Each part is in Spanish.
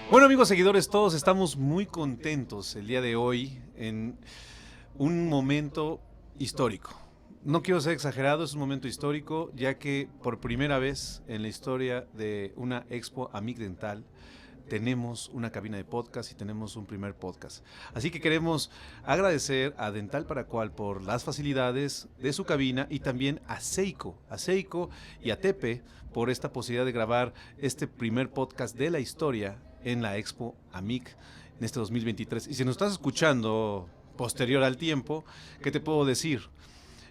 Bueno, amigos seguidores, todos estamos muy contentos el día de hoy en un momento histórico. No quiero ser exagerado, es un momento histórico, ya que por primera vez en la historia de una Expo Amic Dental tenemos una cabina de podcast y tenemos un primer podcast. Así que queremos agradecer a Dental Para Cual por las facilidades de su cabina y también a Seiko y a Tepe por esta posibilidad de grabar este primer podcast de la historia en la Expo Amic en este 2023. Y si nos estás escuchando posterior al tiempo, ¿qué te puedo decir?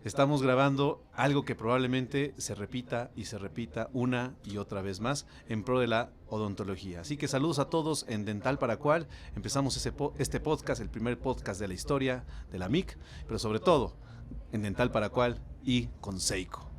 Estamos grabando algo que probablemente se repita y se repita una y otra vez más en pro de la odontología. Así que saludos a todos en Dental Para Cual. Empezamos este podcast, el primer podcast de la historia de la MIC, pero sobre todo en Dental Para Cual y con Seiko.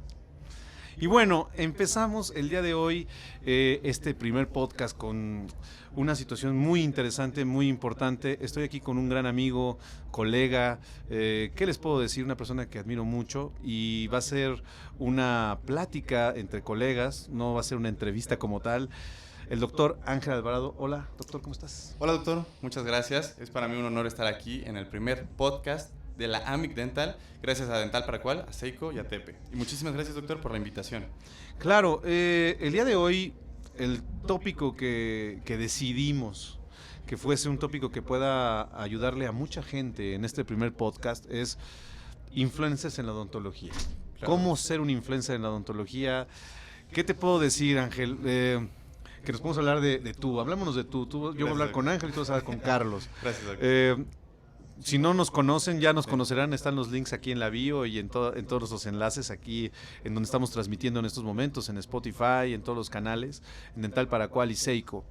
Y bueno, empezamos el día de hoy este primer podcast con una situación muy interesante, muy importante. Estoy aquí con un gran amigo, colega, ¿qué les puedo decir? Una persona que admiro mucho y va a ser una plática entre colegas, no va a ser una entrevista como tal. El doctor Ángel Alvarado. Hola, doctor, ¿cómo estás? Hola, doctor, muchas gracias. Es para mí un honor estar aquí en el primer podcast de la Amic Dental, gracias a Dental Para Cual, a Seiko y a Tepe. Y muchísimas gracias, doctor, por la invitación. Claro, el día de hoy el tópico que decidimos que fuese un tópico que pueda ayudarle a mucha gente en este primer podcast es influencers en la odontología. Claro. ¿Cómo ser un influencer en la odontología? ¿Qué te puedo decir, Ángel? Que nos podemos hablar de tú. Hablámonos de tú. Yo voy a hablar con Ángel y tú vas a hablar con Carlos. Gracias, doctor. Si no nos conocen, ya nos conocerán, están los links aquí en la bio y en todos los enlaces aquí en donde estamos transmitiendo en estos momentos, en Spotify, en todos los canales, en Dental Para Cual y Seiko.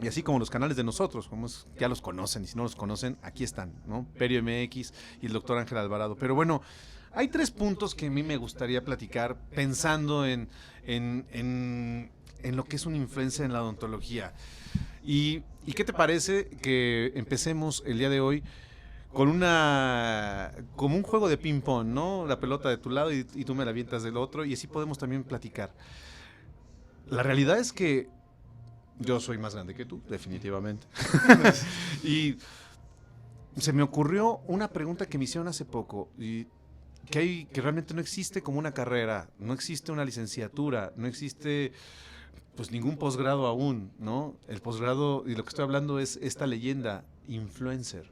Y así como los canales de nosotros, como ya los conocen, y si no los conocen, aquí están, ¿no? Perio MX y el doctor Ángel Alvarado. Pero bueno, hay 3 puntos que a mí me gustaría platicar pensando en lo que es un influencer en la odontología. ¿Y qué te parece que empecemos el día de hoy con como un juego de ping pong, ¿no? La pelota de tu lado y tú me la avientas del otro y así podemos también platicar. La realidad es que yo soy más grande que tú, definitivamente. Y se me ocurrió una pregunta que me hicieron hace poco y que realmente no existe como una carrera, no existe una licenciatura, no existe pues ningún posgrado aún, ¿no? El posgrado, y lo que estoy hablando es esta leyenda, influencer.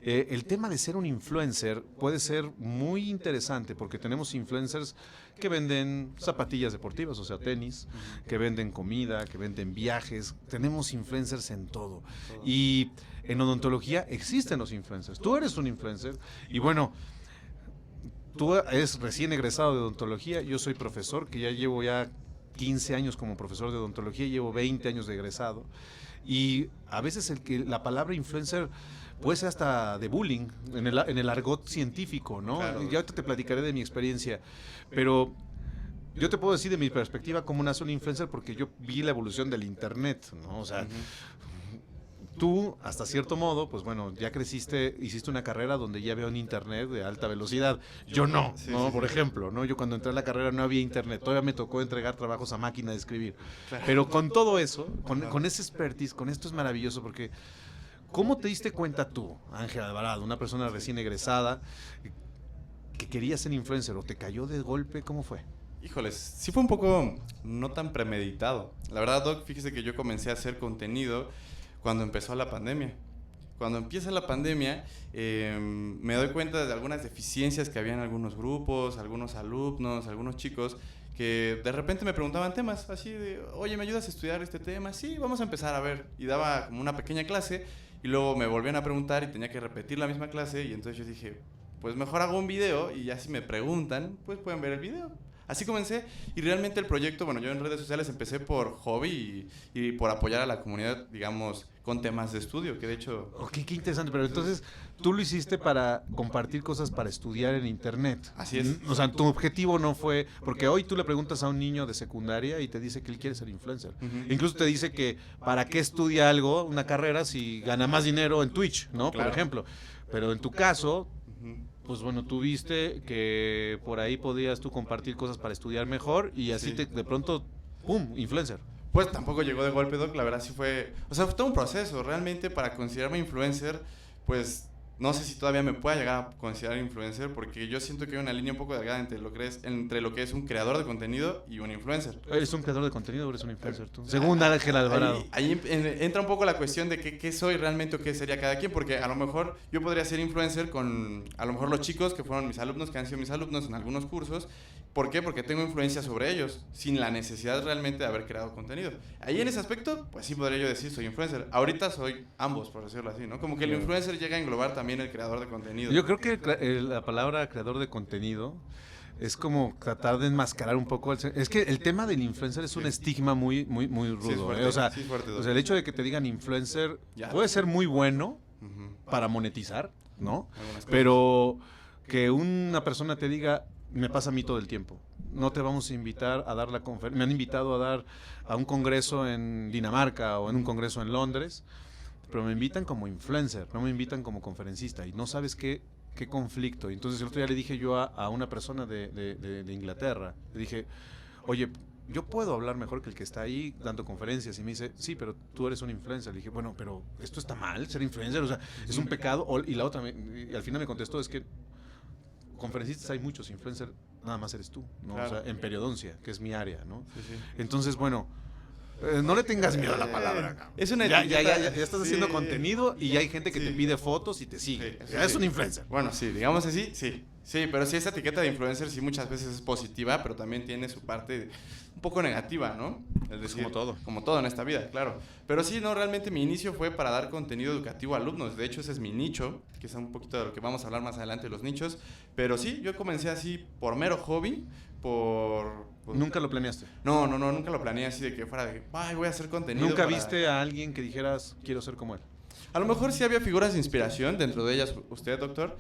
El tema de ser un influencer puede ser muy interesante porque tenemos influencers que venden zapatillas deportivas, o sea, tenis, que venden comida, que venden viajes. Tenemos influencers en todo. Y en odontología existen los influencers. Tú eres un influencer y bueno, tú eres recién egresado de odontología. Yo soy profesor, que ya llevo 15 años como profesor de odontología, llevo 20 años de egresado. Y a veces la palabra influencer puede ser hasta de bullying en el argot científico, ¿no? Claro. Ya ahorita te platicaré de mi experiencia, pero yo te puedo decir de mi perspectiva cómo nace un influencer porque yo vi la evolución del internet, ¿no? O sea, tú, hasta cierto modo, pues bueno, ya creciste, hiciste una carrera donde ya veo un internet de alta velocidad. Yo no, Sí, ¿no? Sí. Por ejemplo, ¿no? Yo cuando entré a la carrera no había internet, todavía me tocó entregar trabajos a máquina de escribir. Claro. Pero con todo eso, con ese expertise, con esto es maravilloso porque ¿cómo te diste cuenta tú, Ángel Alvarado, una persona recién egresada, que quería ser influencer o te cayó de golpe? ¿Cómo fue? Híjoles, sí fue un poco no tan premeditado. La verdad, Doc, fíjese que yo comencé a hacer contenido cuando empezó la pandemia. Cuando empieza la pandemia, me doy cuenta de algunas deficiencias que había en algunos grupos, algunos alumnos, algunos chicos, que de repente me preguntaban temas así de, oye, ¿me ayudas a estudiar este tema? Sí, vamos a empezar a ver. Y daba como una pequeña clase y luego me volvían a preguntar y tenía que repetir la misma clase y entonces yo dije, pues mejor hago un video y ya si me preguntan, pues pueden ver el video. Así comencé y realmente el proyecto, bueno, yo en redes sociales empecé por hobby y por apoyar a la comunidad, digamos, con temas de estudio, que de hecho... Ok, qué interesante, pero entonces tú lo hiciste para compartir cosas para estudiar en internet. Así es. O sea, tu objetivo no fue, porque hoy tú le preguntas a un niño de secundaria y te dice que él quiere ser influencer. Incluso te dice que para qué estudia algo, una carrera, si gana más dinero en Twitch, ¿no? Claro. Por ejemplo. Pero en tu caso... Pues bueno, tú viste que por ahí podías tú compartir cosas para estudiar mejor y así Sí. de pronto, ¡pum!, influencer. Pues tampoco llegó de golpe, Doc, la verdad sí fue, o sea, fue todo un proceso, realmente para considerarme influencer, pues no sé si todavía me pueda llegar a considerar influencer, porque yo siento que hay una línea un poco delgada entre lo que es un creador de contenido y un influencer. ¿Eres un creador de contenido o eres un influencer tú? Según Ángel Alvarado. Ahí entra un poco la cuestión de qué soy realmente o qué sería cada quien, porque a lo mejor yo podría ser influencer con, a lo mejor los chicos que fueron mis alumnos, que han sido mis alumnos en algunos cursos. ¿Por qué? Porque tengo influencia sobre ellos, sin la necesidad realmente de haber creado contenido. Ahí en ese aspecto, pues sí podría yo decir soy influencer. Ahorita soy ambos, por decirlo así, ¿no? Como que el influencer llega a englobar también el creador de contenido. Yo creo que la palabra creador de contenido es como tratar de enmascarar un poco. Es que el tema del influencer es un estigma muy rudo. Sí, es fuerte, O sea, sí es fuerte, o sea, el hecho de que te digan influencer puede ser muy bueno para monetizar, ¿no? Pero que una persona te diga, me pasa a mí todo el tiempo. No te vamos a invitar a dar la conferencia. Me han invitado a dar a un congreso en Dinamarca o en un congreso en Londres, pero me invitan como influencer, no me invitan como conferencista y no sabes qué conflicto. Entonces el otro día le dije yo a una persona de Inglaterra, le dije, oye, yo puedo hablar mejor que el que está ahí dando conferencias, y me dice, sí, pero tú eres un influencer. Le dije, bueno, pero esto está mal, ser influencer, o sea, es un pecado. Y la otra, y al final me contestó, es que conferencistas hay muchos, influencer nada más eres tú, ¿no? Claro. O sea, en periodoncia, que es mi área, ¿no? Sí. Entonces, bueno, no le tengas miedo a la palabra. Es una ya etiqueta, estás haciendo contenido y ya hay gente que te pide fotos y te sigue. Sí, Ya es un influencer. Bueno, sí, digamos así, sí. Sí, pero sí, esa etiqueta de influencer sí muchas veces es positiva, pero también tiene su parte un poco negativa, ¿no? Es decir, como todo. Como todo en esta vida, claro. Pero sí, no, realmente mi inicio fue para dar contenido educativo a alumnos. De hecho, ese es mi nicho, que es un poquito de lo que vamos a hablar más adelante de los nichos. Pero sí, yo comencé así por mero hobby, ¿Nunca lo planeaste? No, nunca lo planeé así de que fuera de, ay, voy a hacer contenido. ¿Nunca viste a alguien que dijeras, quiero ser como él? A lo mejor sí había figuras de inspiración, dentro de ellas usted, doctor,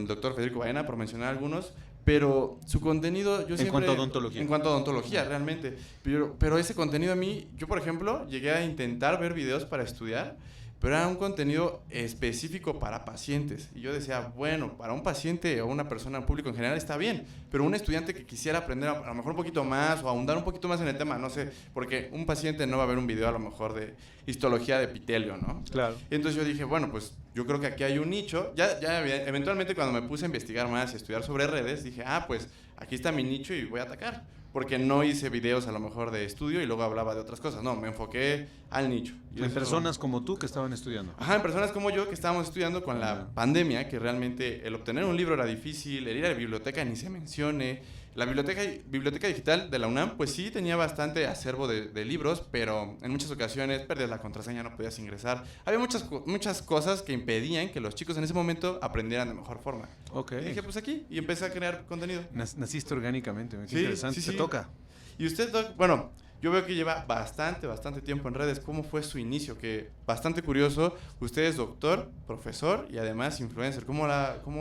doctor Federico Baena, por mencionar algunos, pero su contenido yo siempre... En cuanto a odontología. En cuanto a odontología, realmente. Pero ese contenido a mí, yo por ejemplo, llegué a intentar ver videos para estudiar, pero era un contenido específico para pacientes. Y yo decía, bueno, para un paciente o una persona en público en general está bien, pero un estudiante que quisiera aprender a lo mejor un poquito más o ahondar un poquito más en el tema, no sé, porque un paciente no va a ver un video a lo mejor de histología de epitelio, ¿no? Claro. Y entonces yo dije, bueno, pues yo creo que aquí hay un nicho. Ya eventualmente cuando me puse a investigar más y a estudiar sobre redes, dije, pues aquí está mi nicho y voy a atacar. Porque no hice videos a lo mejor de estudio y luego hablaba de otras cosas. No, me enfoqué al nicho. En personas como tú que estaban estudiando. Ajá, en personas como yo que estábamos estudiando con la pandemia, que realmente el obtener un libro era difícil, el ir a la biblioteca ni se mencione. La biblioteca digital de la UNAM, pues sí tenía bastante acervo de libros, pero en muchas ocasiones perdías la contraseña, no podías ingresar. Había muchas cosas que impedían que los chicos en ese momento aprendieran de mejor forma. Ok. Y dije, pues aquí, y empecé a crear contenido. Naciste orgánicamente, qué Sí, interesante. sí. Te toca. Y usted, Doc, bueno, yo veo que lleva bastante tiempo en redes. ¿Cómo fue su inicio? Que bastante curioso. Usted es doctor, profesor y además influencer. ¿Cómo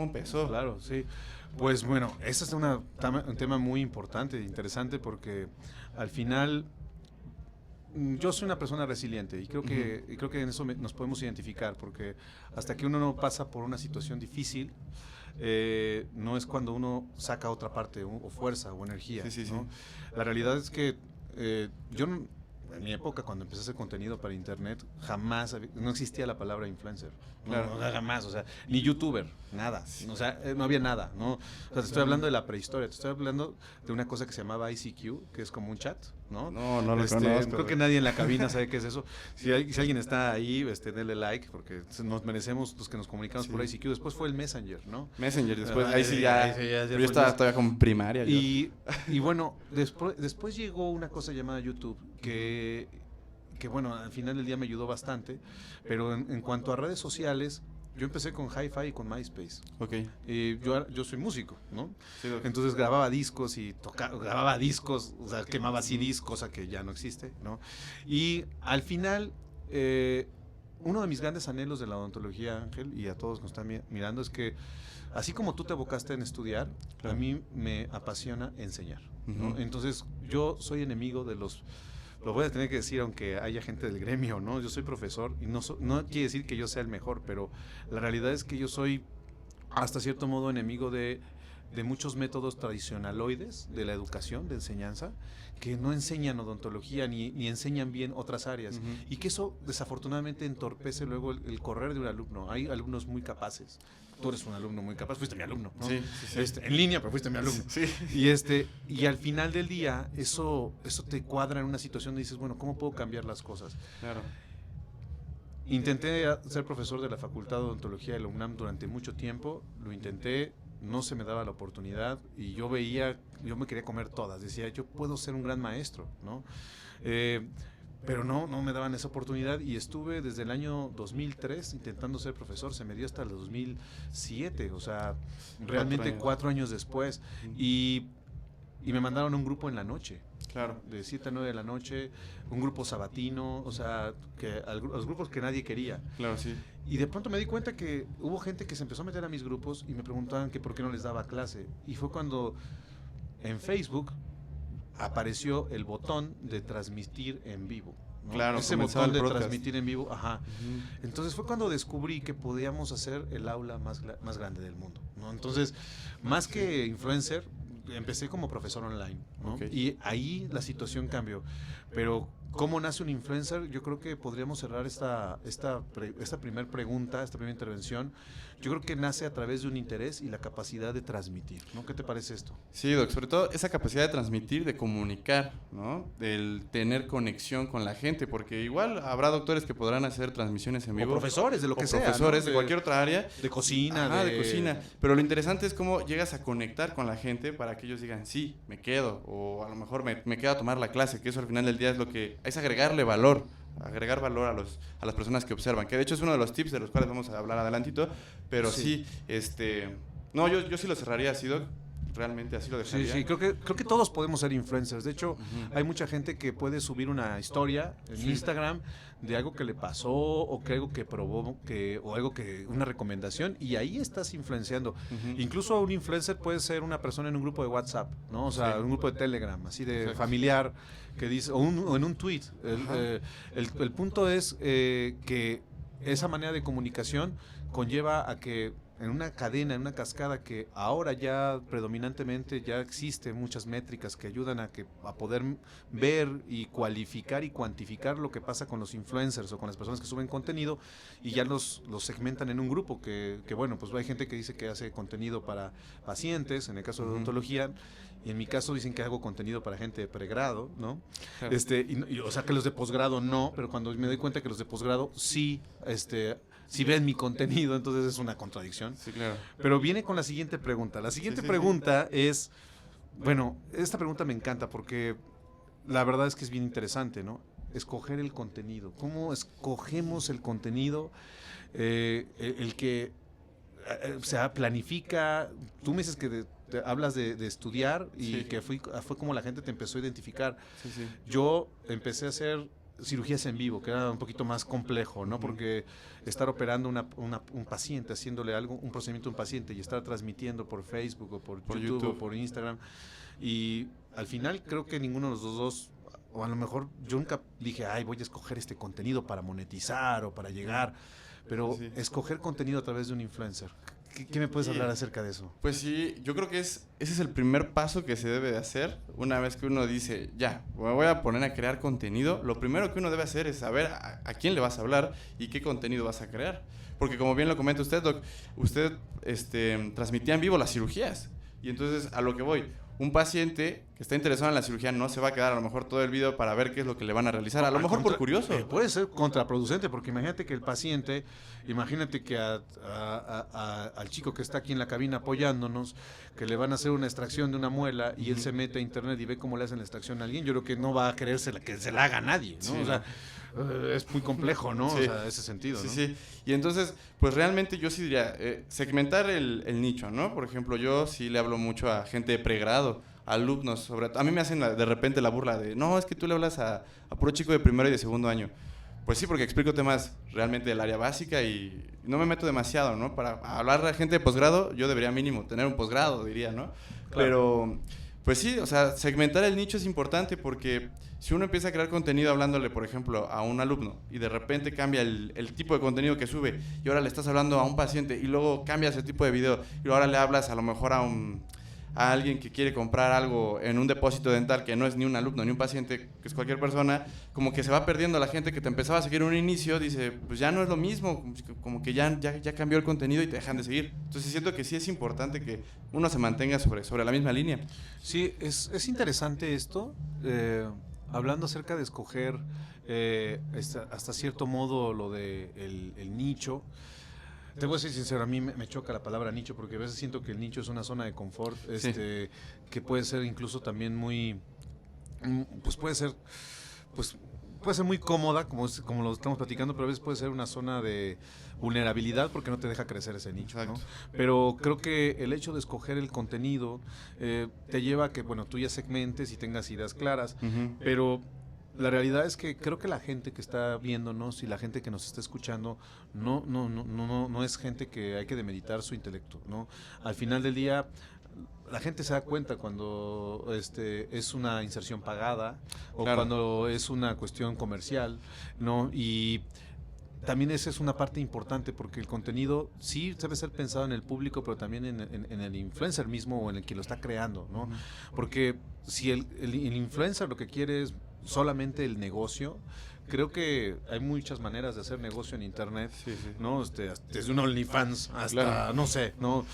empezó? Claro, sí. Pues bueno, ese es un tema muy importante e interesante porque al final yo soy una persona resiliente y creo que en eso nos podemos identificar porque hasta que uno no pasa por una situación difícil, no es cuando uno saca otra parte o fuerza o energía. Sí. ¿no? La realidad es que yo en mi época cuando empecé a hacer contenido para internet no existía la palabra influencer. Claro. No, jamás, o sea, ni youtuber, nada. O sea, no había nada, ¿no? O sea, te estoy hablando de la prehistoria, te estoy hablando de una cosa que se llamaba ICQ, que es como un chat, ¿no? No lo conozco. Creo que nadie en la cabina sabe qué es eso. Si alguien está ahí, denle like, porque nos merecemos los que nos comunicamos por ICQ. Después fue el Messenger, ¿no? Messenger, después, ahí sí ya. Pero yo estaba todavía como primaria. Y bueno, después llegó una cosa llamada YouTube, que bueno, al final del día me ayudó bastante, pero en cuanto a redes sociales, yo empecé con Hi-Fi y con MySpace. Ok. Yo soy músico, ¿no? Sí, entonces grababa discos grababa discos, o sea, quemaba CDs, cosa que ya no existe, ¿no? Y al final, uno de mis grandes anhelos de la odontología, Ángel, y a todos nos están mirando, es que así como tú te abocaste en estudiar, claro, a mí me apasiona enseñar, ¿no? Entonces, yo soy enemigo de lo voy a tener que decir aunque haya gente del gremio, ¿no? Yo soy profesor y no quiere decir que yo sea el mejor, pero la realidad es que yo soy hasta cierto modo enemigo de de muchos métodos tradicionaloides de la educación, de enseñanza, que no enseñan odontología ni enseñan bien otras áreas. Y que eso desafortunadamente entorpece luego el correr de un alumno. Hay alumnos muy capaces. Tú eres un alumno muy capaz, fuiste mi alumno, ¿no? Sí. En línea, pero fuiste mi alumno. Sí. Y al final del día, eso te cuadra en una situación donde dices, bueno, ¿cómo puedo cambiar las cosas? Claro. Intenté ser profesor de la Facultad de Odontología de la UNAM durante mucho tiempo, lo intenté, no se me daba la oportunidad y yo me quería comer todas, decía, yo puedo ser un gran maestro, ¿no? Pero no me daban esa oportunidad y estuve desde el año 2003 intentando ser profesor, se me dio hasta el 2007, o sea, realmente 4 años después, y me mandaron a un grupo en la noche. Claro. De 7 a 9 de la noche, un grupo sabatino, o sea, los grupos que nadie quería. Claro, sí. Y de pronto me di cuenta que hubo gente que se empezó a meter a mis grupos y me preguntaban que por qué no les daba clase. Y fue cuando en Facebook apareció el botón de transmitir en vivo, ¿no? Claro, ese botón de transmitir en vivo, ajá. Entonces fue cuando descubrí que podíamos hacer el aula más grande del mundo, ¿no? Entonces, más que influencer, empecé como profesor online, ¿no? Y ahí la situación cambió. Pero ¿cómo nace un influencer? Yo creo que podríamos cerrar esta primera pregunta, esta primera intervención. Yo creo que nace a través de un interés y la capacidad de transmitir, ¿no? ¿Qué te parece esto? Sí, Doc, sobre todo esa capacidad de transmitir, de comunicar, ¿no? Del tener conexión con la gente, porque igual habrá doctores que podrán hacer transmisiones en vivo. O profesores, de lo que sea, profesores, ¿no? de cualquier otra área. De cocina. De cocina. Pero lo interesante es cómo llegas a conectar con la gente para que ellos digan, sí, me quedo, o a lo mejor me quedo a tomar la clase, que eso al final del día es lo que es agregar valor a las personas que observan, que de hecho es uno de los tips de los cuales vamos a hablar adelantito, pero sí, no, yo sí lo cerraría así, Doc, realmente así lo dejaría. Sí, creo que todos podemos ser influencers. De hecho, hay mucha gente que puede subir una historia en Instagram de algo que le pasó o que algo que probó o algo que una recomendación, y ahí estás influenciando. Incluso un influencer puede ser una persona en un grupo de WhatsApp, ¿no? O sea, un grupo de Telegram, así de familiar, que dice, o en un tweet. El punto es que esa manera de comunicación conlleva a que en una cadena, en una cascada que ahora ya predominantemente ya existen muchas métricas que ayudan a poder ver y cualificar y cuantificar lo que pasa con los influencers o con las personas que suben contenido, y ya los segmentan en un grupo que bueno, pues hay gente que dice que hace contenido para pacientes, en el caso de odontología, y en mi caso dicen que hago contenido para gente de pregrado, ¿no? Claro. O sea, que los de posgrado no, pero cuando me doy cuenta que los de posgrado sí, si ven mi contenido, entonces es una contradicción. Sí, claro. Pero viene con la siguiente pregunta. La siguiente pregunta es, bueno, esta pregunta me encanta porque la verdad es que es bien interesante, ¿no? Escoger el contenido. ¿Cómo escogemos el contenido? El que se planifica. Tú me dices que hablas de estudiar y que fue como la gente te empezó a identificar. Yo empecé a hacer cirugías en vivo, que era un poquito más complejo, ¿no? Porque estar operando un paciente, haciéndole un procedimiento a un paciente y estar transmitiendo por Facebook o por YouTube o por Instagram, y al final creo que ninguno de los dos, o a lo mejor yo nunca dije, voy a escoger este contenido para monetizar o para llegar, pero escoger contenido a través de un influencer. ¿Qué me puedes hablar acerca de eso? Pues sí, yo creo que ese es el primer paso que se debe de hacer una vez que uno dice, ya, me voy a poner a crear contenido. Lo primero que uno debe hacer es saber a quién le vas a hablar y qué contenido vas a crear. Porque como bien lo comenta usted, Doc, usted transmitía en vivo las cirugías. Y entonces, a lo que voy, un paciente que está interesado en la cirugía no se va a quedar a lo mejor todo el video para ver qué es lo que le van a realizar, a lo mejor por curioso. Puede ser contraproducente, porque imagínate que el paciente, que al chico que está aquí en la cabina apoyándonos, que le van a hacer una extracción de una muela y él se mete a internet y ve cómo le hacen la extracción a alguien, yo creo que no va a querer que se la haga a nadie, ¿no? Sí, o sea, es muy complejo, ¿no? Sí. O sea, ese sentido, ¿no? Sí. Y entonces, pues realmente yo sí diría, segmentar el nicho, ¿no? Por ejemplo, yo sí le hablo mucho a gente de pregrado, alumnos, a mí me hacen de repente la burla de, no, es que tú le hablas a puro chico de primero y de segundo año. Pues sí, porque explico temas realmente del área básica y no me meto demasiado, ¿no? Para hablar a gente de posgrado, yo debería mínimo tener un posgrado, diría, ¿no? Claro. Pero, pues sí, o sea, segmentar el nicho es importante porque si uno empieza a crear contenido hablándole, por ejemplo, a un alumno y de repente cambia el tipo de contenido que sube y ahora le estás hablando a un paciente y luego cambias el tipo de video y ahora le hablas a lo mejor a un a alguien que quiere comprar algo en un depósito dental, que no es ni un alumno ni un paciente, que es cualquier persona, como que se va perdiendo la gente que te empezaba a seguir en un inicio, dice, pues ya no es lo mismo, como que ya cambió el contenido y te dejan de seguir. Entonces siento que sí es importante que uno se mantenga sobre la misma línea. Sí, es interesante esto, hablando acerca de escoger hasta cierto modo lo de el nicho. Te voy a ser sincero, a mí me choca la palabra nicho porque a veces siento que el nicho es una zona de confort, que puede ser incluso también muy, pues puede ser, pues puede ser muy cómoda, como lo estamos platicando, pero a veces puede ser una zona de vulnerabilidad porque no te deja crecer ese nicho, ¿no? Pero creo que el hecho de escoger el contenido te lleva a que, bueno, tú ya segmentes y tengas ideas claras, pero la realidad es que creo que la gente que está viéndonos y la gente que nos está escuchando no es gente que hay que demeritar su intelecto, ¿no? Al final del día la gente se da cuenta cuando es una inserción pagada o cuando es una cuestión comercial, ¿no? Y también esa es una parte importante porque el contenido sí debe ser pensado en el público, pero también en el influencer mismo o en el que lo está creando, ¿no? Porque si el influencer lo que quiere es solamente el negocio, creo que hay muchas maneras de hacer negocio en internet, ¿no? Desde un OnlyFans hasta, no sé, ¿no?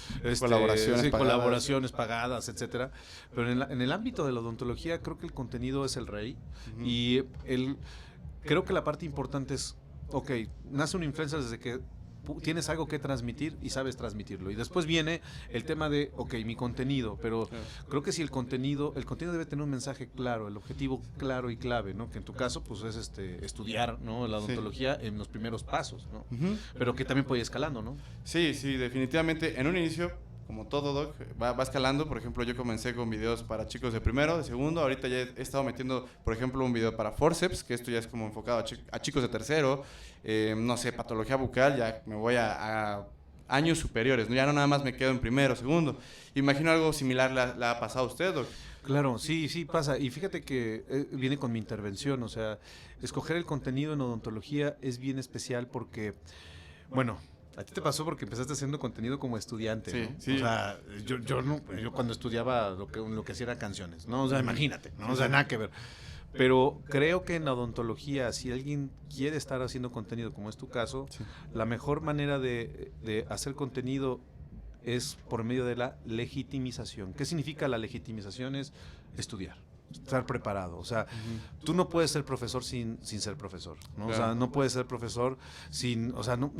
Colaboraciones pagadas, etcétera. Pero en el ámbito de la odontología creo que el contenido es el rey y creo que la parte importante es, ok, nace un influencer desde que tienes algo que transmitir y sabes transmitirlo. Y después viene el tema de, ok, mi contenido, pero creo que si el contenido debe tener un mensaje claro, el objetivo claro y clave, ¿no? Que en tu caso, pues es estudiar, ¿no? La odontología en los primeros pasos, ¿no? Pero que también puede ir escalando, ¿no? Sí, definitivamente. En un inicio, como todo, Doc, va escalando. Por ejemplo, yo comencé con videos para chicos de primero, de segundo. Ahorita ya he estado metiendo, por ejemplo, un video para forceps, que esto ya es como enfocado a chicos de tercero. No sé, patología bucal, ya me voy a años superiores, ¿no? Ya no nada más me quedo en primero, segundo. Imagino algo similar le ha pasado a usted, Doc. Claro, sí pasa. Y fíjate que viene con mi intervención. O sea, escoger el contenido en odontología es bien especial porque, bueno, a ti te pasó porque empezaste haciendo contenido como estudiante, ¿no? Sí. O sea, yo cuando estudiaba lo que hacía era canciones, ¿no? O sea, imagínate, ¿no? O sea, nada que ver. Pero creo que en la odontología, si alguien quiere estar haciendo contenido, como es tu caso, la mejor manera de hacer contenido es por medio de la legitimización. ¿Qué significa la legitimización? Es estudiar, estar preparado. O sea, tú no puedes ser profesor sin ser profesor, ¿no? O sea, no puedes ser profesor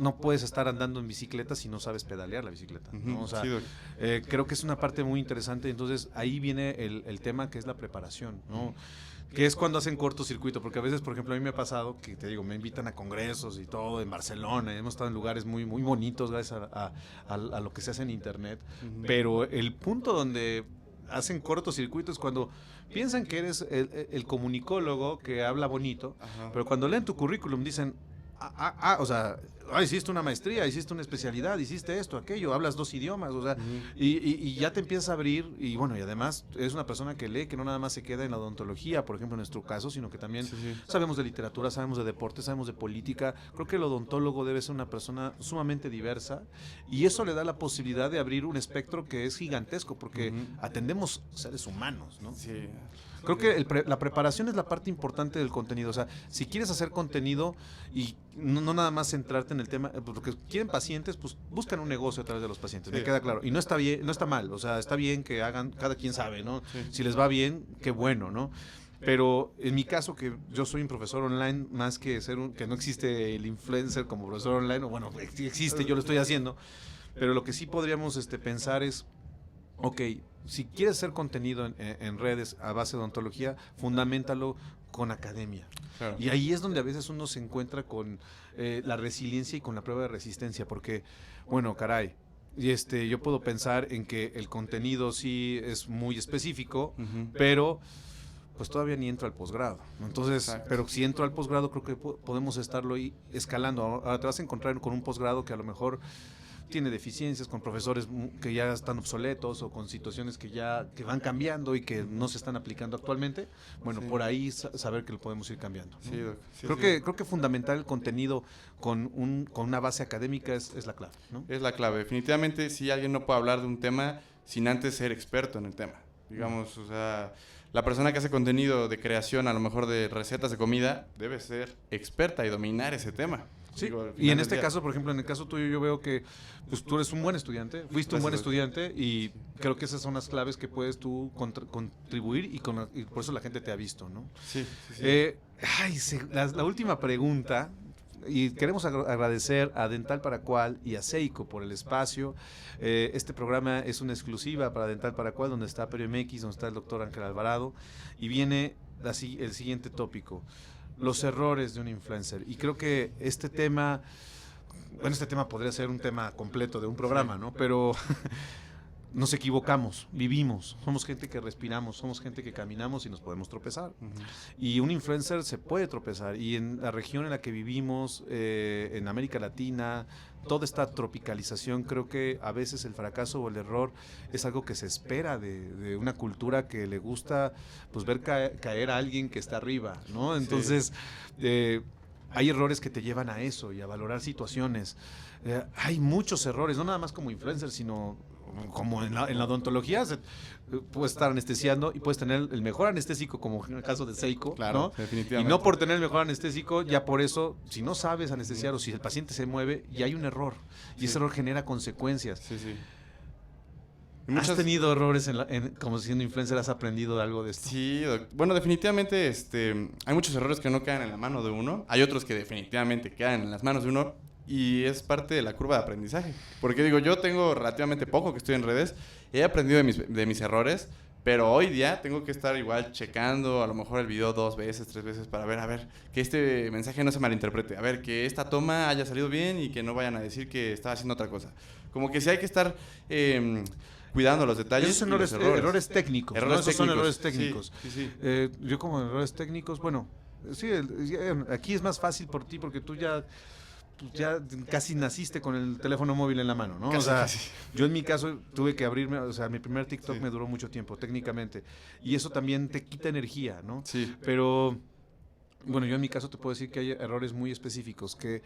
no puedes estar andando en bicicleta si no sabes pedalear la bicicleta, ¿no? O sea, creo que es una parte muy interesante. Entonces, ahí viene el tema que es la preparación, ¿no? Que es cuando hacen cortocircuito, porque a veces, por ejemplo, a mí me ha pasado que, te digo, me invitan a congresos y todo en Barcelona, y hemos estado en lugares muy, muy bonitos gracias a lo que se hace en internet, pero el punto donde hacen cortocircuito es cuando piensan que eres el comunicólogo que habla bonito, pero cuando leen tu currículum dicen, o sea, hiciste una maestría, hiciste una especialidad, hiciste esto, aquello, hablas 2 idiomas, o sea, y ya te empiezas a abrir, y bueno, y además es una persona que lee, que no nada más se queda en la odontología, por ejemplo, en nuestro caso, sino que también sabemos de literatura, sabemos de deporte, sabemos de política. Creo que el odontólogo debe ser una persona sumamente diversa, y eso le da la posibilidad de abrir un espectro que es gigantesco, porque atendemos seres humanos, ¿no? Sí. Creo que la preparación es la parte importante del contenido. O sea, si quieres hacer contenido y no nada más centrarte en el tema, porque quieren pacientes, pues buscan un negocio a través de los pacientes, me queda claro. Y no está bien, no está mal, o sea, está bien que hagan, cada quien sabe, ¿no? Si les va bien, qué bueno, ¿no? Pero en mi caso, que yo soy un profesor online, más que que no existe el influencer como profesor online, o bueno, existe, yo lo estoy haciendo, pero lo que sí podríamos pensar es, ok, si quieres hacer contenido en redes a base de odontología, fundamentalo con academia. Claro. Y ahí es donde a veces uno se encuentra con la resiliencia y con la prueba de resistencia, porque, bueno, caray, yo puedo pensar en que el contenido sí es muy específico, pero pues todavía ni entro al posgrado. Entonces, pero si entro al posgrado, creo que podemos estarlo ahí escalando. Ahora te vas a encontrar con un posgrado que a lo mejor tiene deficiencias, con profesores que ya están obsoletos o con situaciones que van cambiando y que no se están aplicando actualmente. Bueno, por ahí saber que lo podemos ir cambiando, ¿no? Creo que fundamentar el contenido con una base académica es la clave, ¿no? Es la clave. Definitivamente, si alguien no puede hablar de un tema, sin antes ser experto en el tema. Digamos, o sea, la persona que hace contenido de creación, a lo mejor de recetas de comida, debe ser experta y dominar ese tema. Sí, Digo, al y final en del este día. caso, por ejemplo, en el caso tuyo, yo veo que pues, tú eres un buen estudiante, fuiste un buen Gracias. estudiante y creo que esas son las claves que puedes tú contribuir y por eso la gente te ha visto, ¿no? Sí, sí, sí. La última pregunta, y queremos agradecer a Dental Paracual y a Seiko por el espacio. Este programa es una exclusiva para Dental Paracual, donde está Perio MX, donde está el doctor Ángel Alvarado, y viene el siguiente tópico: los errores de un influencer. Y creo que este tema podría ser un tema completo de un programa, ¿no? Pero nos equivocamos, vivimos, somos gente que respiramos, somos gente que caminamos y nos podemos tropezar. Y un influencer se puede tropezar. Y en la región en la que vivimos, en América Latina, toda esta tropicalización, creo que a veces el fracaso o el error es algo que se espera de una cultura que le gusta pues ver caer a alguien que está arriba, ¿no? Entonces, hay errores que te llevan a eso y a valorar situaciones. Hay muchos errores, no nada más como influencer, sino como en la odontología, puedes estar anestesiando y puedes tener el mejor anestésico, como en el caso de Seiko, Claro, ¿no? definitivamente. Y no por tener el mejor anestésico, ya por eso, si no sabes anestesiar o si el paciente se mueve, ya hay un error. Y Sí. ese error genera consecuencias. Sí, sí. ¿Has tenido errores como siendo influencer? ¿Has aprendido algo de esto? Sí, bueno, definitivamente hay muchos errores que no quedan en la mano de uno. Hay otros que definitivamente quedan en las manos de uno y es parte de la curva de aprendizaje. Porque digo, yo tengo relativamente poco que estoy en redes, he aprendido de mis errores, pero hoy día tengo que estar igual checando a lo mejor el video 2 veces, 3 veces para ver, a ver, que este mensaje no se malinterprete, a ver, que esta toma haya salido bien y que no vayan a decir que estaba haciendo otra cosa. Como que sí hay que estar cuidando los detalles. Esos son y los errores técnicos. Errores Esos son técnicos. errores técnicos. Sí, sí, sí. Yo como errores técnicos, bueno, sí, aquí es más fácil por ti porque tú ya casi naciste con el teléfono móvil en la mano, ¿no? Casi, o sea, casi. yo en mi caso tuve que abrirme, o sea, mi primer TikTok Sí. me duró mucho tiempo, técnicamente. Y eso también te quita energía, ¿no? Sí. Pero, bueno, yo en mi caso te puedo decir que hay errores muy específicos, que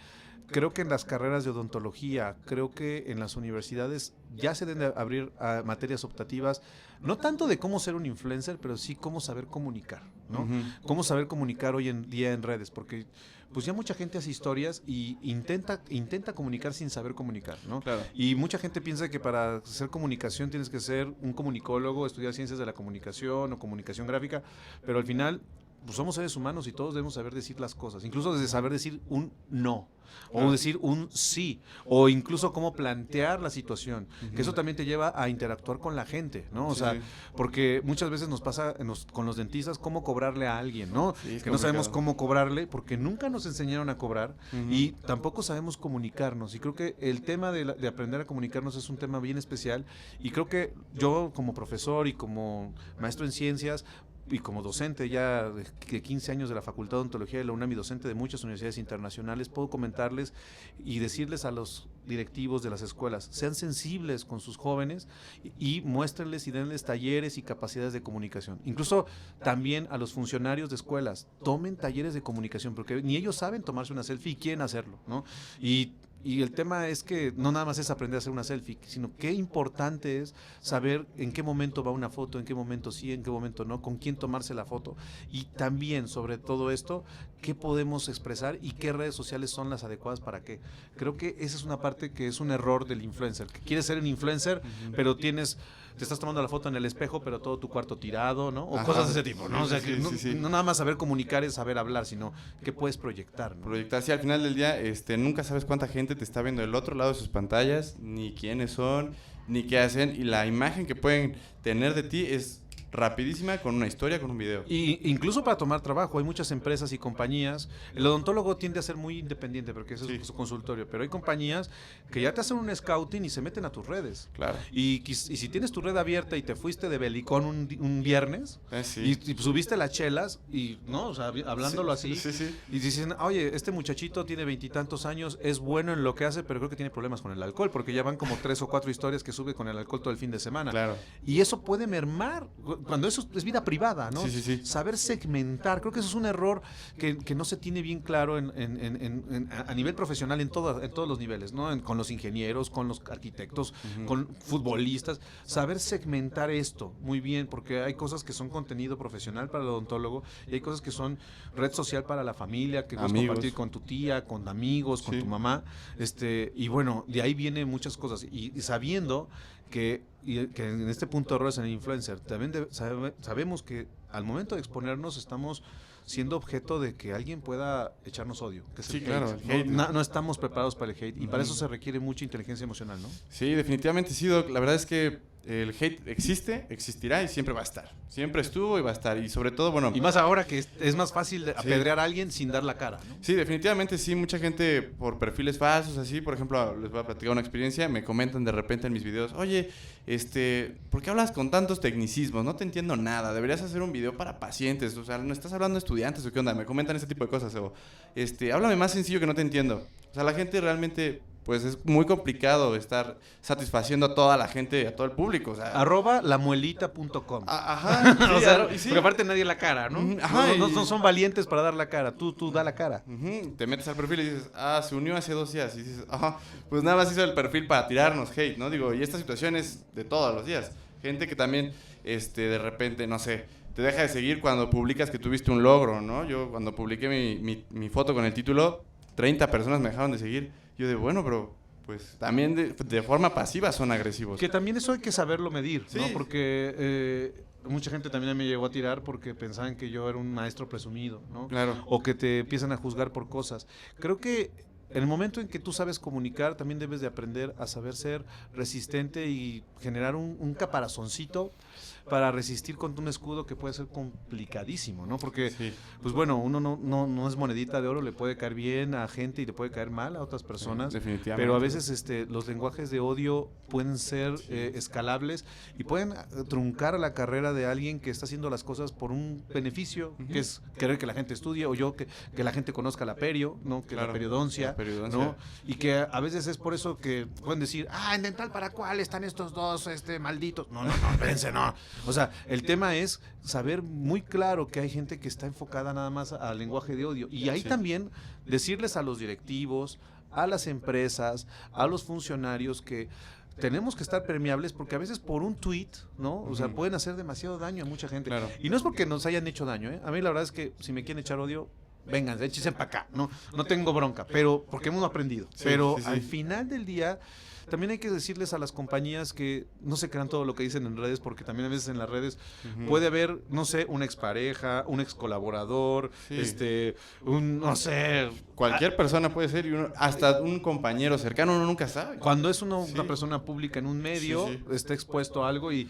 creo que en las carreras de odontología, creo que en las universidades ya se deben de abrir materias optativas, no tanto de cómo ser un influencer, pero sí cómo saber comunicar, ¿no? Ujú. Cómo saber comunicar hoy en día en redes, porque pues ya mucha gente hace historias y intenta comunicar sin saber comunicar, ¿no? Claro. Y mucha gente piensa que para hacer comunicación tienes que ser un comunicólogo, estudiar ciencias de la comunicación o comunicación gráfica, pero al final pues somos seres humanos y todos debemos saber decir las cosas, incluso desde saber decir un no, o decir un sí, o incluso cómo plantear la situación, que eso también te lleva a interactuar con la gente, ¿no? O Sí, sea, sí. porque muchas veces nos pasa con los dentistas cómo cobrarle a alguien, ¿no? Sí, es Que no sabemos complicado. cómo cobrarle porque nunca nos enseñaron a cobrar Ujú. y tampoco sabemos comunicarnos. Y creo que el tema de aprender a comunicarnos es un tema bien especial y creo que yo como profesor y como maestro en ciencias y como docente ya de 15 años de la Facultad de Odontología de la UNAM y docente de muchas universidades internacionales, puedo comentarles y decirles a los directivos de las escuelas, sean sensibles con sus jóvenes y muéstrenles y denles talleres y capacidades de comunicación. Incluso también a los funcionarios de escuelas, tomen talleres de comunicación, porque ni ellos saben tomarse una selfie y quieren hacerlo, ¿no? Y el tema es que no nada más es aprender a hacer una selfie, sino qué importante es saber en qué momento va una foto, en qué momento sí, en qué momento no, con quién tomarse la foto. Y también, sobre todo esto, qué podemos expresar y qué redes sociales son las adecuadas para qué. Creo que esa es una parte que es un error del influencer, que quieres ser un influencer, pero te estás tomando la foto en el espejo, pero todo tu cuarto tirado, ¿no? O Ajá. cosas de ese tipo, ¿no? O sea, que Sí, no, sí, sí. no nada más saber comunicar es saber hablar, sino qué puedes proyectar, ¿no? Proyectar, sí, al final del día, nunca sabes cuánta gente te está viendo del otro lado de sus pantallas, ni quiénes son, ni qué hacen, y la imagen que pueden tener de ti es rapidísima con una historia, con un video. Y incluso para tomar trabajo, hay muchas empresas y compañías. El odontólogo tiende a ser muy independiente porque ese Sí. es su consultorio, pero hay compañías que ya te hacen un scouting y se meten a tus redes. Claro. Y si tienes tu red abierta y te fuiste de belicón un viernes Sí. y subiste las chelas y no, o sea, hablándolo Sí, así, sí, sí. y dicen, oye, este muchachito tiene 20 y tantos años, es bueno en lo que hace, pero creo que tiene problemas con el alcohol, porque ya van como 3 o 4 historias que sube con el alcohol todo el fin de semana. Claro. Y eso puede mermar cuando eso es vida privada, ¿no? Sí, sí, sí. Saber segmentar, creo que eso es un error que no se tiene bien claro a nivel profesional en todos los niveles, ¿no? Con los ingenieros, con los arquitectos, con futbolistas, saber segmentar esto muy bien, porque hay cosas que son contenido profesional para el odontólogo y hay cosas que son red social para la familia, que puedes compartir con tu tía, con amigos, con tu mamá, y bueno, de ahí vienen muchas cosas, y sabiendo que en este punto de errores en el influencer, también sabemos que al momento de exponernos estamos siendo objeto de que alguien pueda echarnos odio. Que es el hate. No estamos preparados para el hate y para eso se requiere mucha inteligencia emocional, ¿no? Sí, definitivamente sí, Doc. La verdad es que el hate existe, existirá y siempre va a estar. Siempre estuvo y va a estar. Y sobre todo, bueno... Y más ahora que es más fácil apedrear a alguien sin dar la cara, ¿no? Sí, definitivamente sí. Mucha gente por perfiles falsos, así. Por ejemplo, les voy a platicar una experiencia. Me comentan de repente en mis videos, oye, ¿por qué hablas con tantos tecnicismos? No te entiendo nada. Deberías hacer un video para pacientes. O sea, ¿no estás hablando de estudiantes o qué onda? Me comentan ese tipo de cosas. O, háblame más sencillo que no te entiendo. O sea, la gente realmente... pues es muy complicado estar satisfaciendo a toda la gente, a todo el público. O sea, @lamuelita.com. Ajá. Sí, o sea, sí. Porque aparte nadie la cara, ¿no? Ajá, no son valientes para dar la cara. Tú da la cara. Te metes al perfil y dices, se unió hace 2 días. Y dices, pues nada más hizo el perfil para tirarnos hate, ¿no? Digo, y esta situación es de todos los días. Gente que también, de repente, no sé, te deja de seguir cuando publicas que tuviste un logro, ¿no? Yo cuando publiqué mi foto con el título, 30 personas me dejaron de seguir. Yo de, bueno, pero pues también de forma pasiva son agresivos. Que también eso hay que saberlo medir, sí. ¿no? Porque mucha gente también me llegó a tirar porque pensaban que yo era un maestro presumido, ¿no? Claro. O que te empiezan a juzgar por cosas. Creo que en el momento en que tú sabes comunicar, también debes de aprender a saber ser resistente y generar un caparazoncito para resistir contra un escudo que puede ser complicadísimo, ¿no? Porque, pues bueno, uno no es monedita de oro, le puede caer bien a gente y le puede caer mal a otras personas. Definitivamente. Pero a veces los lenguajes de odio pueden ser escalables y pueden truncar la carrera de alguien que está haciendo las cosas por un beneficio, que es querer que la gente estudie, o yo que la gente conozca la perio, ¿no? Que la periodoncia, ¿no? Y que a veces es por eso que pueden decir, en Dental para cuál están estos dos malditos. No, espérense, no. O sea, el tema es saber muy claro que hay gente que está enfocada nada más al lenguaje de odio. Y ahí también decirles a los directivos, a las empresas, a los funcionarios que tenemos que estar permeables porque a veces por un tweet, ¿no? O sea, pueden hacer demasiado daño a mucha gente. Claro. Y no es porque nos hayan hecho daño, ¿eh? A mí la verdad es que si me quieren echar odio, vengan, échense para acá. No tengo bronca, pero porque hemos aprendido. Pero al final del día... También hay que decirles a las compañías que no se crean todo lo que dicen en redes, porque también a veces en las redes puede haber, no sé, una expareja, un excolaborador, no sé... Cualquier persona puede ser, y hasta un compañero cercano, uno nunca sabe. Cuando es una persona pública en un medio, está expuesto a algo y,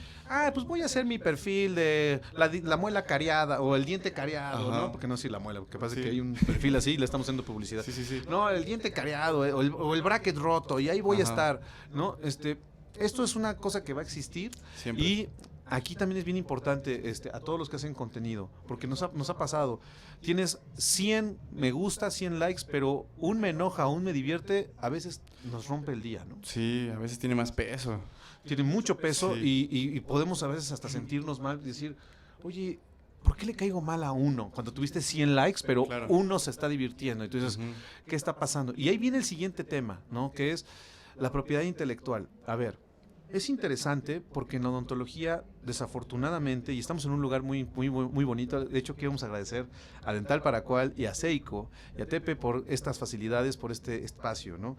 pues voy a hacer mi perfil de la muela cariada o el diente cariado, ¿no? Porque no decir la muela, porque pasa que hay un perfil así y le estamos haciendo publicidad. No, el diente cariado o el bracket roto y ahí voy a estar, ¿no? Esto es una cosa que va a existir. Siempre. Y aquí también es bien importante a todos los que hacen contenido, porque nos ha pasado. Tienes 100 me gusta, 100 likes, pero un me enoja, un me divierte, a veces nos rompe el día, ¿no? Sí, a veces tiene más peso. Tiene mucho peso y podemos a veces hasta sentirnos mal y decir, oye, ¿por qué le caigo mal a uno? Cuando tuviste 100 likes, pero uno se está divirtiendo. Entonces, ¿qué está pasando? Y ahí viene el siguiente tema, ¿no? Que es la propiedad intelectual. A ver, es interesante porque en la odontología, desafortunadamente, y estamos en un lugar muy, muy, muy bonito, de hecho queremos agradecer a Dental Paracual y a Seiko y a Tepe por estas facilidades, por este espacio, ¿no?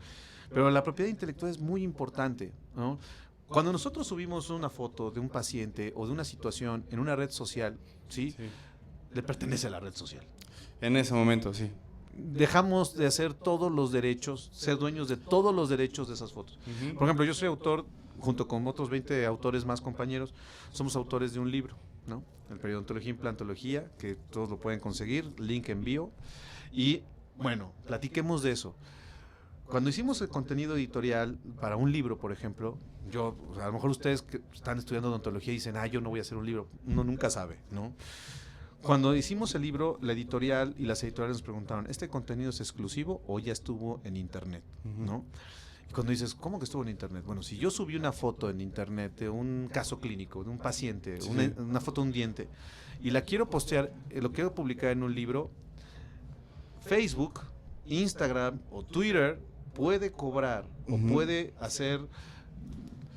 Pero la propiedad intelectual es muy importante, ¿no? Cuando nosotros subimos una foto de un paciente o de una situación en una red social, ¿sí? Le pertenece a la red social. En ese momento, sí. Dejamos de hacer todos los derechos, ser dueños de todos los derechos de esas fotos. Por ejemplo, yo soy autor, junto con otros 20 autores más compañeros, somos autores de un libro, ¿no? El Periodontología e Implantología, que todos lo pueden conseguir, link en bio. Y bueno, platiquemos de eso. Cuando hicimos el contenido editorial para un libro, por ejemplo, a lo mejor ustedes que están estudiando odontología dicen, yo no voy a hacer un libro. Uno nunca sabe, ¿no? Cuando hicimos el libro, la editorial y las editoriales nos preguntaron, ¿este contenido es exclusivo o ya estuvo en internet? ¿No? Cuando dices, ¿cómo que estuvo en internet? Bueno, si yo subí una foto en internet de un caso clínico, de un paciente, Sí. una foto de un diente, y la quiero postear, lo quiero publicar en un libro, Facebook, Instagram o Twitter puede cobrar o puede hacer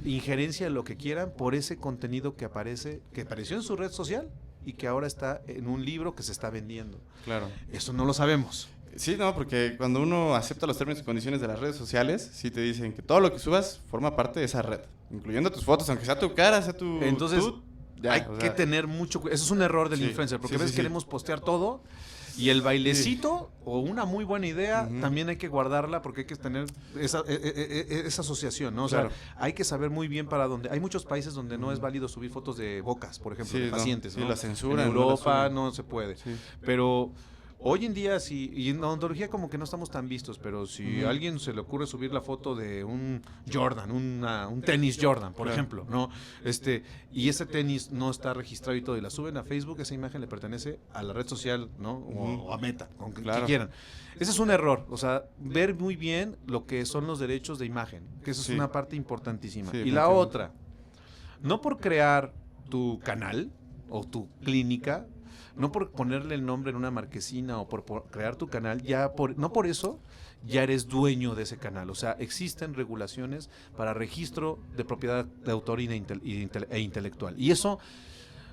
injerencia en lo que quieran por ese contenido que apareció en su red social y que ahora está en un libro que se está vendiendo. Claro. Eso no lo sabemos. Sí, no, porque cuando uno acepta los términos y condiciones de las redes sociales, sí te dicen que todo lo que subas forma parte de esa red, incluyendo tus fotos, aunque sea tu cara, sea tu... Entonces, ya, hay que tener mucho cuidado. Eso es un error del Sí, influencer, porque sí, a veces sí, sí. queremos postear todo y el bailecito o una muy buena idea también hay que guardarla porque hay que tener esa asociación, ¿no? O Claro. sea, hay que saber muy bien para dónde. Hay muchos países donde no es válido subir fotos de bocas, por ejemplo, Sí, de no, pacientes, sí, ¿no? la censuran, En no la Europa suben. no se puede. Sí. Pero hoy en día, sí, y en la odontología como que no estamos tan vistos, pero si a Ujú. alguien se le ocurre subir la foto de un Jordan, un tenis Jordan, por Claro. ejemplo, ¿no? Y ese tenis no está registrado y todo, y la suben a Facebook, esa imagen le pertenece a la red social, ¿no? O a Meta, con que Claro. quieran. Ese es un error, o sea, ver muy bien lo que son los derechos de imagen, que eso Sí. es una parte importantísima. Sí, Y la definitivamente. otra, no por crear tu canal o tu clínica, no por ponerle el nombre en una marquesina o por crear tu canal, no por eso ya eres dueño de ese canal. O sea, existen regulaciones para registro de propiedad de autor e intelectual. Y eso,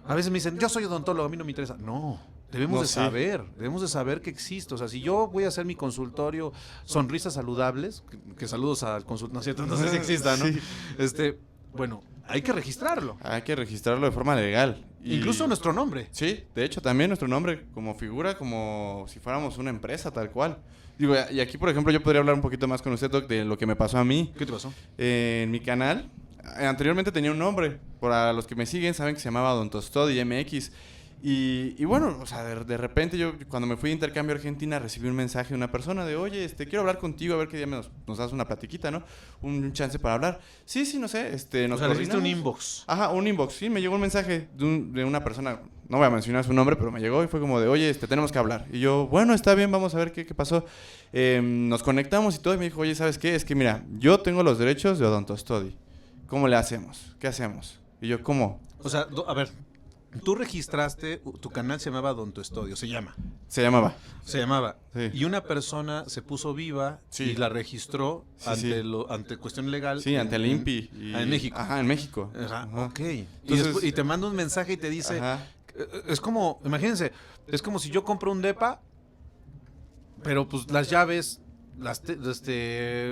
a veces me dicen, yo soy odontólogo, a mí no me interesa. No, debemos No, sí. debemos de saber que existe. O sea, si yo voy a hacer mi consultorio Sonrisas Saludables, que saludos al consultorio, no es cierto, no sé si exista, ¿no? Sí. Bueno, hay que registrarlo. Hay que registrarlo de forma legal. Y- Incluso nuestro nombre. Sí, de hecho también nuestro nombre como figura, como si fuéramos una empresa tal cual. Digo, y aquí por ejemplo yo podría hablar un poquito más con usted, Doc, de lo que me pasó a mí. ¿Qué te pasó? En mi canal, anteriormente tenía un nombre. Para los que me siguen saben que se llamaba Odontostody MX. Y bueno, o sea, de repente yo cuando me fui de intercambio a Argentina recibí un mensaje de una persona de, oye, quiero hablar contigo, a ver qué día nos das una platiquita, ¿no? Un chance para hablar. Sí, no sé, nos O sea, le hiciste un coordinamos. inbox. Ajá, un inbox, sí, me llegó un mensaje de una persona, no voy a mencionar su nombre, pero me llegó y fue como de, oye, tenemos que hablar. Y yo, bueno, está bien, vamos a ver qué pasó. Nos conectamos y todo, y me dijo, oye, ¿sabes qué? Es que mira, yo tengo los derechos de Odontostody. ¿Cómo le hacemos? ¿Qué hacemos? Y yo, ¿cómo? O sea, a ver, tú registraste, tu canal se llamaba Odontoestudio, se llama. Se llamaba. Se llamaba. Sí. Y una persona se puso viva Sí. y la registró Sí, ante, sí. ante cuestión legal. Sí, ante el INPI. En México. Ajá, en México. Ajá, Ajá. ok. Entonces- Y te manda un mensaje y te dice, Ajá. es como, imagínense, es como si yo compro un depa, pero pues las llaves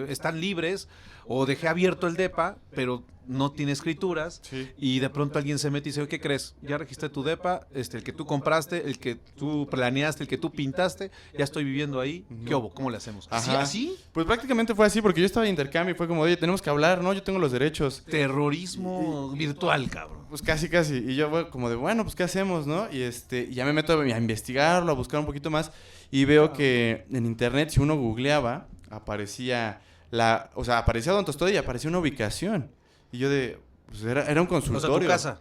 están libres, o dejé abierto el depa, pero no tiene escrituras, Sí. y de pronto alguien se mete y dice, oye, ¿qué crees? Ya registré tu depa, el que tú compraste, el que tú planeaste, el que tú pintaste, ya estoy viviendo ahí, ¿qué hubo? ¿Cómo le hacemos? ¿Así? Ajá. ¿Así? Pues prácticamente fue así, porque yo estaba de intercambio y fue como, oye, tenemos que hablar, ¿no? Yo tengo los derechos. Terrorismo virtual, cabrón. Pues casi, casi. Y yo fue como de, bueno, pues ¿qué hacemos, no? Y y ya me meto a investigarlo, a buscar un poquito más. Y veo que en internet, si uno googleaba, aparecía aparecía Odontostody y aparecía una ubicación. Y yo pues era un O sea, consultorio. tu casa.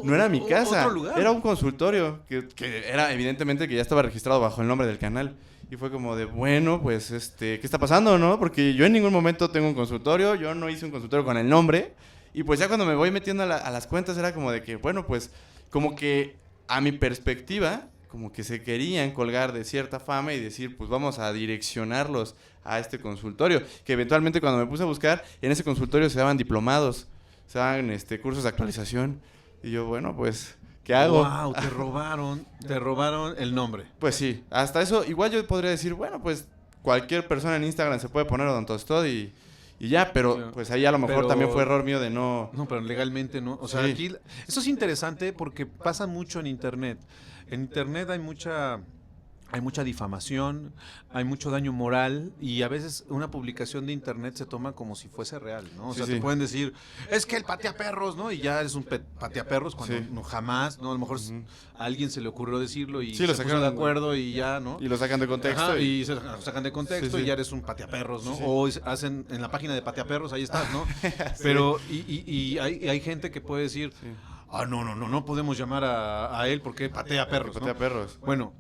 No era mi casa, Otro lugar. era un consultorio que era evidentemente que ya estaba registrado bajo el nombre del canal. Y fue como de, bueno, pues, ¿qué está pasando, no? Porque yo en ningún momento tengo un consultorio, yo no hice un consultorio con el nombre. Y pues ya cuando me voy metiendo a las cuentas era como de que, bueno, pues, como que a mi perspectiva, como que se querían colgar de cierta fama y decir, pues vamos a direccionarlos a este consultorio. Que eventualmente cuando me puse a buscar, en ese consultorio se daban diplomados, se daban cursos de actualización. Y yo, bueno, pues, ¿qué hago? Wow, te robaron el nombre. Pues sí, hasta eso, igual yo podría decir, bueno, pues cualquier persona en Instagram se puede poner Odontostody y ya, pero Sí. pues ahí a lo mejor Pero- también fue error mío de no... No, pero legalmente no. O sea, Sí. aquí eso es interesante porque pasa mucho en internet. En internet hay mucha difamación, hay mucho daño moral y a veces una publicación de internet se toma como si fuese real, ¿no? O Sí, sea, sí. te pueden decir, es que el pateaperros, ¿no? Y ya eres un pateaperros cuando Sí. no, jamás, ¿no? A lo mejor Ujú. a alguien se le ocurrió decirlo y Sí, lo se puso sacaron de acuerdo y ya, ¿no? Y lo sacan de contexto. Ajá, y se lo sacan de contexto Sí, sí. y ya eres un pateaperros, ¿no? Sí, sí. O hacen en la página de pateaperros, ahí estás, ¿no? Pero, y hay gente que puede decir, Sí. no podemos llamar a él porque patea perros, ¿no? Patea perros. Bueno,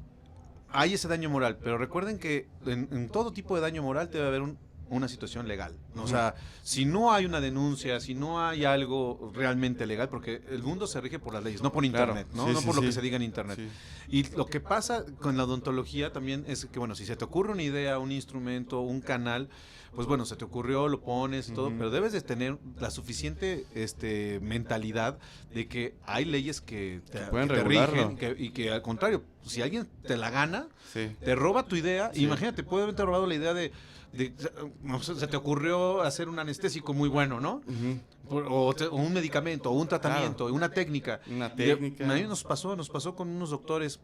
hay ese daño moral, pero recuerden que en todo tipo de daño moral debe haber una situación legal. O sea, si no hay una denuncia, si no hay algo realmente legal, porque el mundo se rige por las leyes, no por internet, ¿no? Sí, No sí, por lo sí. que se diga en internet. Sí. Y lo que pasa con la odontología también es que, bueno, si se te ocurre una idea, un instrumento, un canal, pues bueno, se te ocurrió, lo pones y todo, pero debes de tener la suficiente mentalidad de que hay leyes que pueden que te regularlo. rigen y que al contrario, si alguien te la gana, Sí. te roba tu idea, Sí. imagínate, puede haberte robado la idea de no sé, se te ocurrió hacer un anestésico muy bueno, ¿no? O un medicamento, o un tratamiento, Claro. una técnica. Una técnica. A mí nos pasó con unos doctores.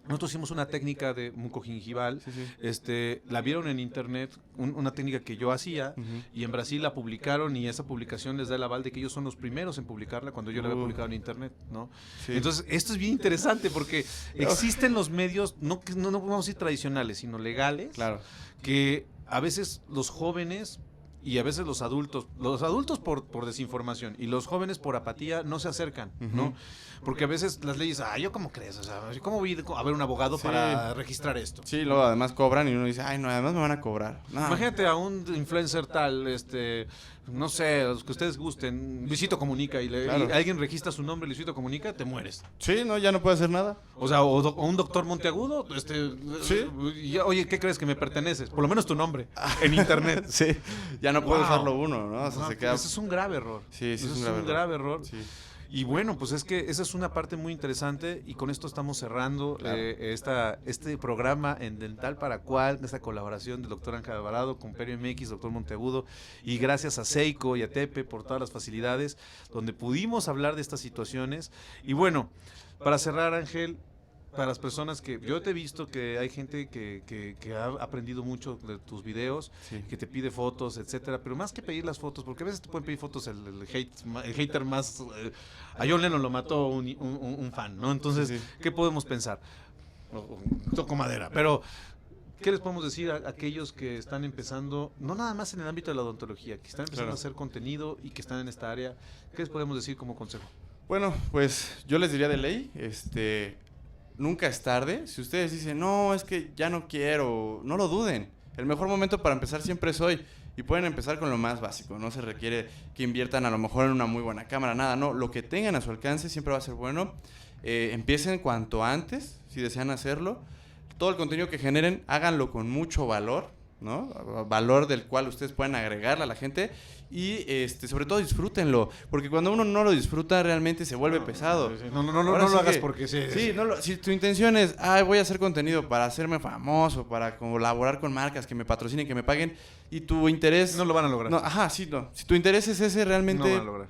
Nosotros hicimos una técnica de mucogingival, Sí, sí. la vieron en internet, una técnica que yo hacía, y en Brasil la publicaron y esa publicación les da el aval de que ellos son los primeros en publicarla cuando yo la había publicado en internet, ¿no? Sí. Entonces, esto es bien interesante porque existen los medios, no vamos a decir tradicionales, sino legales, Claro. que a veces los jóvenes y a veces los adultos por desinformación y los jóvenes por apatía no se acercan, ¿no? Porque a veces las leyes, yo cómo crees, o sea, ¿cómo voy a ir a ver un abogado para registrar esto? Sí, luego además cobran y uno dice, ay, no, además me van a cobrar. No. Imagínate a un influencer tal, no sé, los que ustedes gusten, Luisito Comunica, y Claro. alguien registra su nombre, Luisito Comunica, te mueres. Sí, no, ya no puede hacer nada. O sea, o un doctor Monteagudo, Sí. Oye, ¿qué crees que me perteneces? Por lo menos tu nombre, en internet. Sí, ya no puede Wow. usarlo uno, ¿no? O sea, No, se queda... Ese es un grave error. Sí, sí, Ese es un grave error. Sí. Y bueno, pues es que esa es una parte muy interesante y con esto estamos cerrando Claro. este programa en Dental para Cual, esta colaboración del doctor Ángel Alvarado con Perio MX, doctor Monteagudo, y gracias a Seiko y a Tepe por todas las facilidades donde pudimos hablar de estas situaciones. Y bueno, para cerrar, Ángel, para las personas que yo te he visto que hay gente que ha aprendido mucho de tus videos, Sí. que te pide fotos, etcétera, pero más que pedir las fotos, porque a veces te pueden pedir fotos el hater más, a John Lennon lo mató un fan, ¿no? Entonces, Sí, sí. ¿qué podemos pensar? Toco madera, pero ¿qué les podemos decir a aquellos que están empezando, no nada más en el ámbito de la odontología, que están empezando Claro. a hacer contenido y que están en esta área? ¿Qué les podemos decir como consejo? Bueno, pues yo les diría de ley, nunca es tarde. Si ustedes dicen, no, es que ya no quiero, no lo duden. El mejor momento para empezar siempre es hoy. Y pueden empezar con lo más básico. No se requiere que inviertan a lo mejor en una muy buena cámara, nada. No, lo que tengan a su alcance siempre va a ser bueno. Empiecen cuanto antes, si desean hacerlo. Todo el contenido que generen, háganlo con mucho valor, ¿no? Valor del cual ustedes pueden agregarle a la gente. Y sobre todo disfrútenlo, porque cuando uno no lo disfruta realmente se vuelve pesado. No Ahora sí lo hagas que- porque sí. Sí, si tu intención es, voy a hacer contenido para hacerme famoso, para colaborar con marcas que me patrocinen, que me paguen, y tu interés... No lo van a lograr. No, sí, no. Si tu interés es ese, realmente... No van a lograr.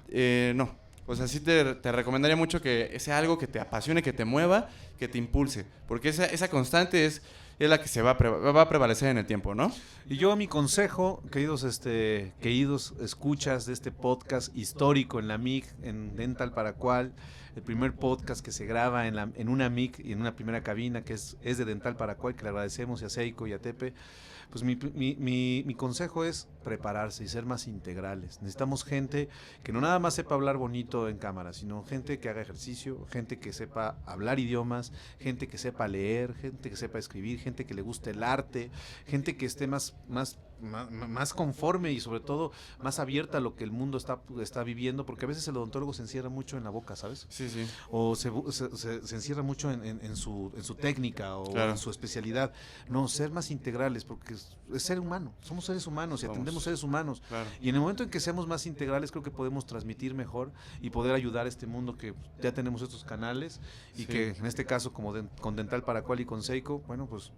No. O sea, sí te recomendaría mucho que sea algo que te apasione, que te mueva, que te impulse. Porque esa constante es la que va a prevalecer en el tiempo, ¿no? Y yo mi consejo, queridos escuchas de este podcast histórico en la MIC, en Dental para Cual, el primer podcast que se graba en una MIC y en una primera cabina que es de Dental para Cual, que le agradecemos a Seiko y a Tepe. Pues mi consejo es prepararse y ser más integrales. Necesitamos gente que no nada más sepa hablar bonito en cámara, sino gente que haga ejercicio, gente que sepa hablar idiomas, gente que sepa leer, gente que sepa escribir, gente que le guste el arte, gente que esté más conforme y sobre todo más abierta a lo que el mundo está viviendo, porque a veces el odontólogo se encierra mucho en la boca, ¿sabes? Sí, sí. O se encierra mucho en su técnica o Claro. en su especialidad. No, ser más integrales, porque es ser humano, somos seres humanos y atendemos seres humanos. Claro. Y en el momento en que seamos más integrales, creo que podemos transmitir mejor y poder ayudar a este mundo que ya tenemos estos canales y Sí. que en este caso, como con Dental para Cual y con Seiko, bueno, pues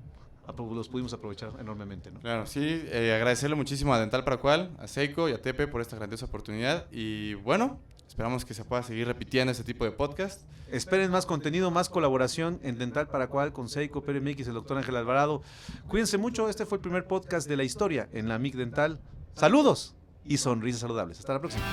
los pudimos aprovechar enormemente, ¿no? Claro, sí. Agradecerle muchísimo a Dental para Cual, a Seiko y a Tepe por esta grandiosa oportunidad. Y bueno, esperamos que se pueda seguir repitiendo este tipo de podcast. Esperen más contenido, más colaboración en Dental para Cual con Seiko, Perio MX, el doctor Ángel Alvarado. Cuídense mucho, este fue el primer podcast de la historia en la MIC Dental. Saludos y sonrisas saludables. Hasta la próxima.